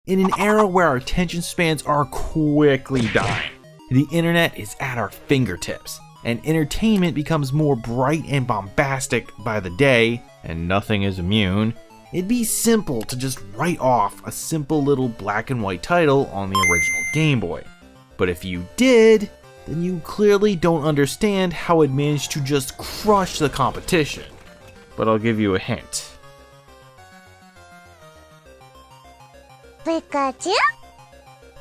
In an era where our attention spans are quickly dying, the internet is at our fingertips, and entertainment becomes more bright and bombastic by the day, and nothing is immune, it'd be simple to just write off a simple little black and white title on the original Game Boy. But if you did, then you clearly don't understand how it managed to just crush the competition. But I'll give you a hint. Pikachu?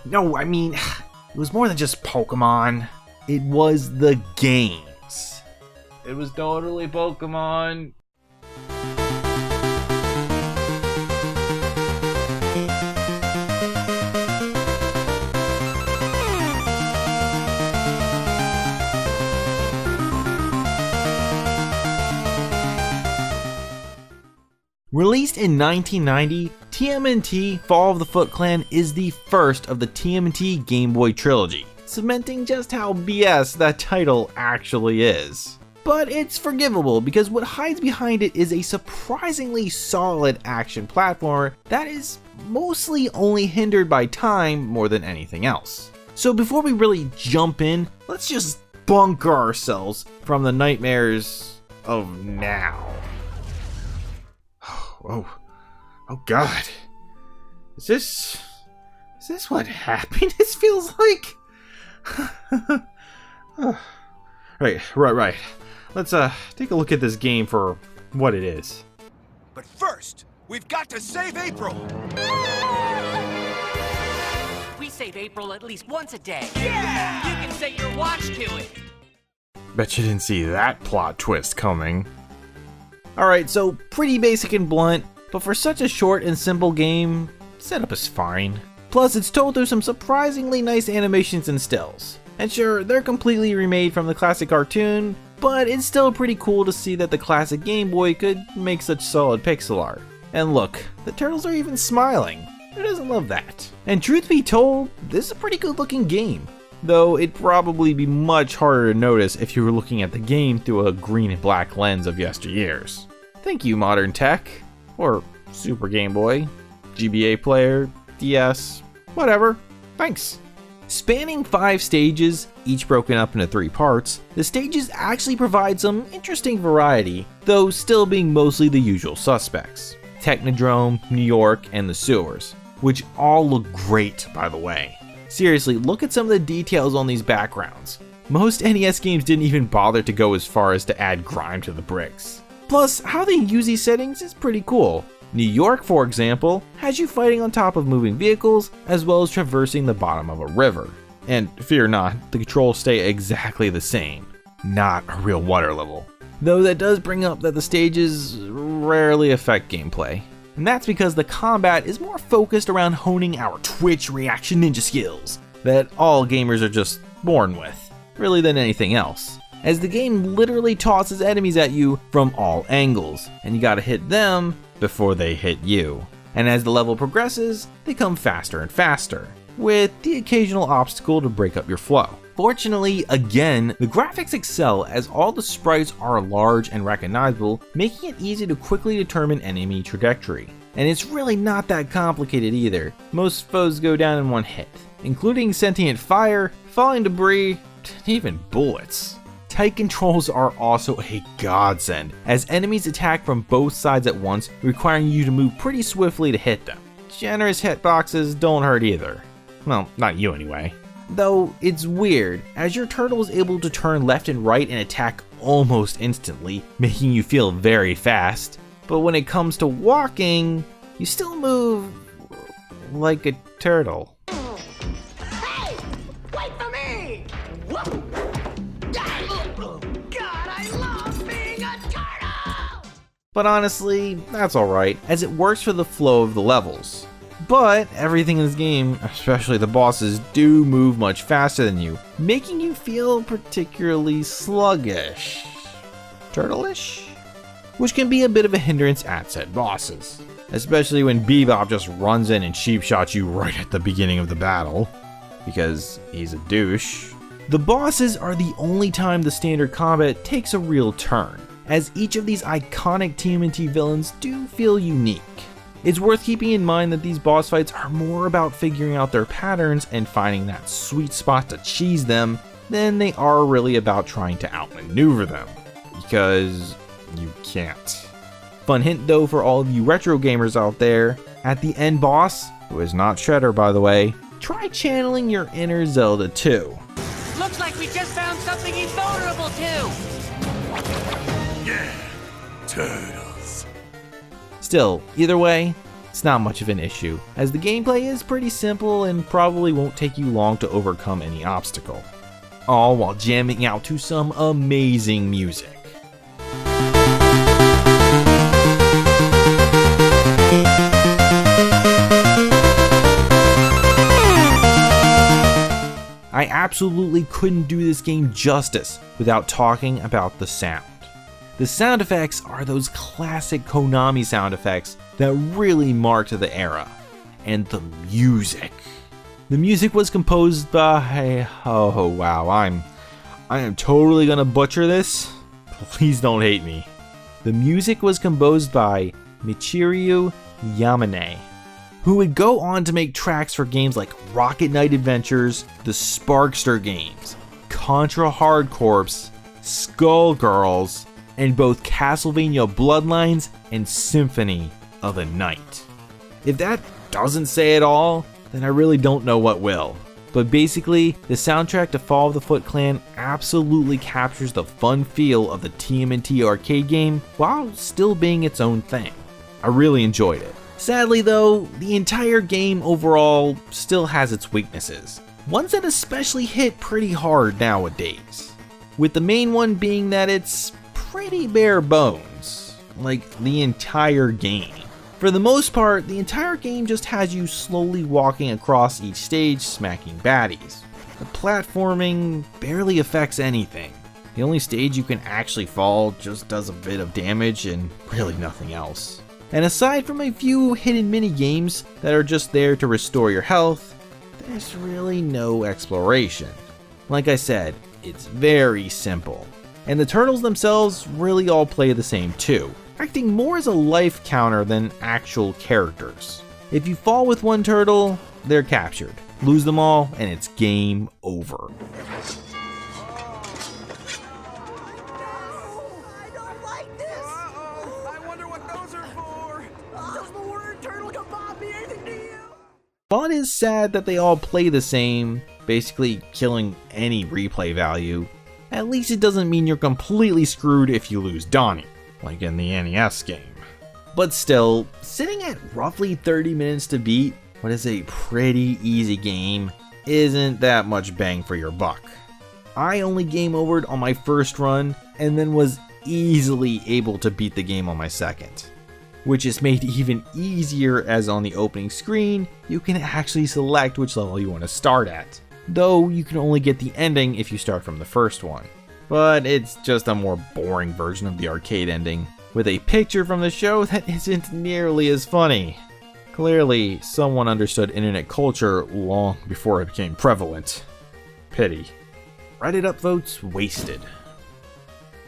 No, I mean, it was more than just Pokemon. It was the games. It was totally Pokemon. Released in 1990, TMNT Fall of the Footclan is the first of the TMNT Game Boy trilogy, cementing just how BS that title actually is. But it's forgivable because what hides behind it is a surprisingly solid action platformer that is mostly only hindered by time more than anything else. So before we really jump in, let's just bunker ourselves from the nightmares of now. Oh God. Is this what happiness feels like? Right. Let's take a look at this game for what it is. But first, we've got to save April! We save April at least once a day. Yeah! You can set your watch to it. Bet you didn't see that plot twist coming. Alright, so pretty basic and blunt, but for such a short and simple game, setup is fine. Plus, it's told through some surprisingly nice animations and stills. And sure, they're completely remade from the classic cartoon, but it's still pretty cool to see that the classic Game Boy could make such solid pixel art. And look, the turtles are even smiling. Who doesn't love that? And truth be told, this is a pretty good looking game. Though it'd probably be much harder to notice if you were looking at the game through a green and black lens of yesteryears. Thank you, modern tech. Or Super Game Boy, GBA player, DS, whatever. Thanks. Spanning 5 stages, each broken up into 3 parts, the stages actually provide some interesting variety, though still being mostly the usual suspects. Technodrome, New York, and the sewers, which all look great, by the way. Seriously, look at some of the details on these backgrounds. Most NES games didn't even bother to go as far as to add grime to the bricks. Plus, how they use these settings is pretty cool. New York, for example, has you fighting on top of moving vehicles, as well as traversing the bottom of a river. And fear not, the controls stay exactly the same. Not a real water level. Though that does bring up that the stages rarely affect gameplay. And that's because the combat is more focused around honing our twitch reaction ninja skills that all gamers are just born with, really than anything else. As the game literally tosses enemies at you from all angles, and you gotta hit them before they hit you. And as the level progresses, they come faster and faster, with the occasional obstacle to break up your flow. Fortunately, again, the graphics excel as all the sprites are large and recognizable, making it easy to quickly determine enemy trajectory. And it's really not that complicated either. Most foes go down in one hit, including sentient fire, falling debris, and even bullets. Tight controls are also a godsend, as enemies attack from both sides at once, requiring you to move pretty swiftly to hit them. Generous hitboxes don't hurt either. Well, not you anyway. Though it's weird, as your turtle is able to turn left and right and attack almost instantly, making you feel very fast. But when it comes to walking, you still move like a turtle. Hey! Wait for me! Whoa! God, I love being a turtle! But honestly, that's alright, as it works for the flow of the levels. But everything in this game, especially the bosses, do move much faster than you, making you feel particularly sluggish. Turtle-ish? Which can be a bit of a hindrance at said bosses. Especially when Bebop just runs in and cheap shots you right at the beginning of the battle. Because he's a douche. The bosses are the only time the standard combat takes a real turn, as each of these iconic TMNT villains do feel unique. It's worth keeping in mind that these boss fights are more about figuring out their patterns and finding that sweet spot to cheese them than they are really about trying to outmaneuver them, because you can't. Fun hint though for all of you retro gamers out there, at the end boss, who is not Shredder by the way, try channeling your inner Zelda too. Looks like we just found something he's vulnerable to! Yeah, turtles. Still, either way, it's not much of an issue, as the gameplay is pretty simple and probably won't take you long to overcome any obstacle. All while jamming out to some amazing music. I absolutely couldn't do this game justice without talking about the sound. The sound effects are those classic Konami sound effects that really marked the era. And the music. The music was composed by, oh wow, I am totally gonna butcher this. Please don't hate me. The music was composed by Michiru Yamane, who would go on to make tracks for games like Rocket Knight Adventures, the Sparkster games, Contra Hard Corps, Skullgirls, and both Castlevania Bloodlines and Symphony of the Night. If that doesn't say it all, then I really don't know what will. But basically, the soundtrack to Fall of the Footclan absolutely captures the fun feel of the TMNT arcade game while still being its own thing. I really enjoyed it. Sadly though, the entire game overall still has its weaknesses, ones that especially hit pretty hard nowadays. With the main one being that it's pretty bare bones, like the entire game. For the most part, the entire game just has you slowly walking across each stage smacking baddies. The platforming barely affects anything. The only stage you can actually fall just does a bit of damage and really nothing else. And aside from a few hidden mini games that are just there to restore your health, there's really no exploration. Like I said, it's very simple. And the turtles themselves really all play the same too, acting more as a life counter than actual characters. If you fall with one turtle, they're captured. Lose them all, and it's game over. While it is sad that they all play the same, basically killing any replay value, at least it doesn't mean you're completely screwed if you lose Donnie, like in the NES game. But still, sitting at roughly 30 minutes to beat what is a pretty easy game isn't that much bang for your buck. I only game overed on my first run and then was easily able to beat the game on my second, which is made even easier as on the opening screen you can actually select which level you want to start at, though you can only get the ending if you start from the first one. But it's just a more boring version of the arcade ending, with a picture from the show that isn't nearly as funny. Clearly, someone understood internet culture long before it became prevalent. Pity. Reddit upvotes wasted.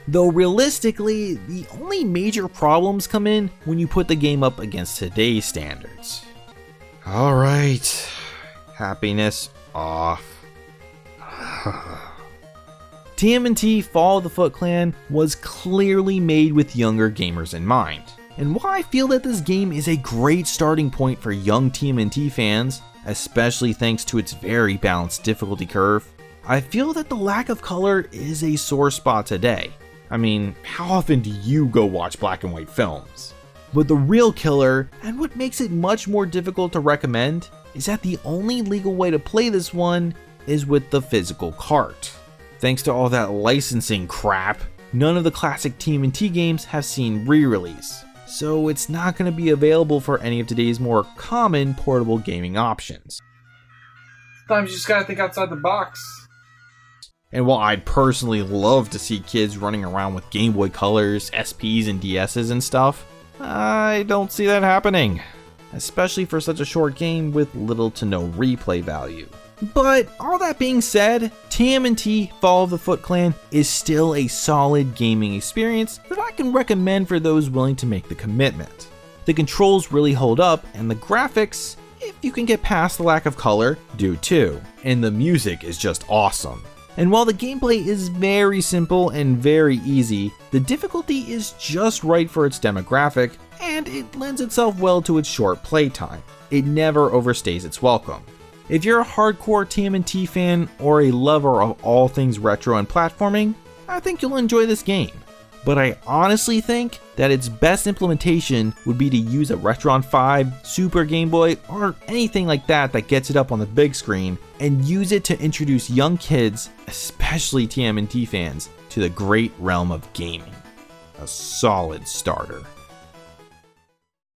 Though realistically, the only major problems come in when you put the game up against today's standards. Alright, happiness off. TMNT Fall of the Footclan was clearly made with younger gamers in mind. And while I feel that this game is a great starting point for young TMNT fans, especially thanks to its very balanced difficulty curve, I feel that the lack of color is a sore spot today. I mean, how often do you go watch black and white films? But the real killer, and what makes it much more difficult to recommend, is that the only legal way to play this one is with the physical cart. Thanks to all that licensing crap, none of the classic TMNT games have seen re-release, so it's not going to be available for any of today's more common portable gaming options. Sometimes you just gotta think outside the box. And while I'd personally love to see kids running around with Game Boy Colors, SPs, and DSs and stuff, I don't see that happening, especially for such a short game with little to no replay value. But all that being said, TMNT Fall of the Footclan is still a solid gaming experience that I can recommend for those willing to make the commitment. The controls really hold up, and the graphics, if you can get past the lack of color, do too. And the music is just awesome. And while the gameplay is very simple and very easy, the difficulty is just right for its demographic, and it lends itself well to its short playtime. It never overstays its welcome. If you're a hardcore TMNT fan or a lover of all things retro and platforming, I think you'll enjoy this game. But I honestly think that its best implementation would be to use a Retron 5, Super Game Boy, or anything like that that gets it up on the big screen, and use it to introduce young kids, especially TMNT fans, to the great realm of gaming. A solid starter.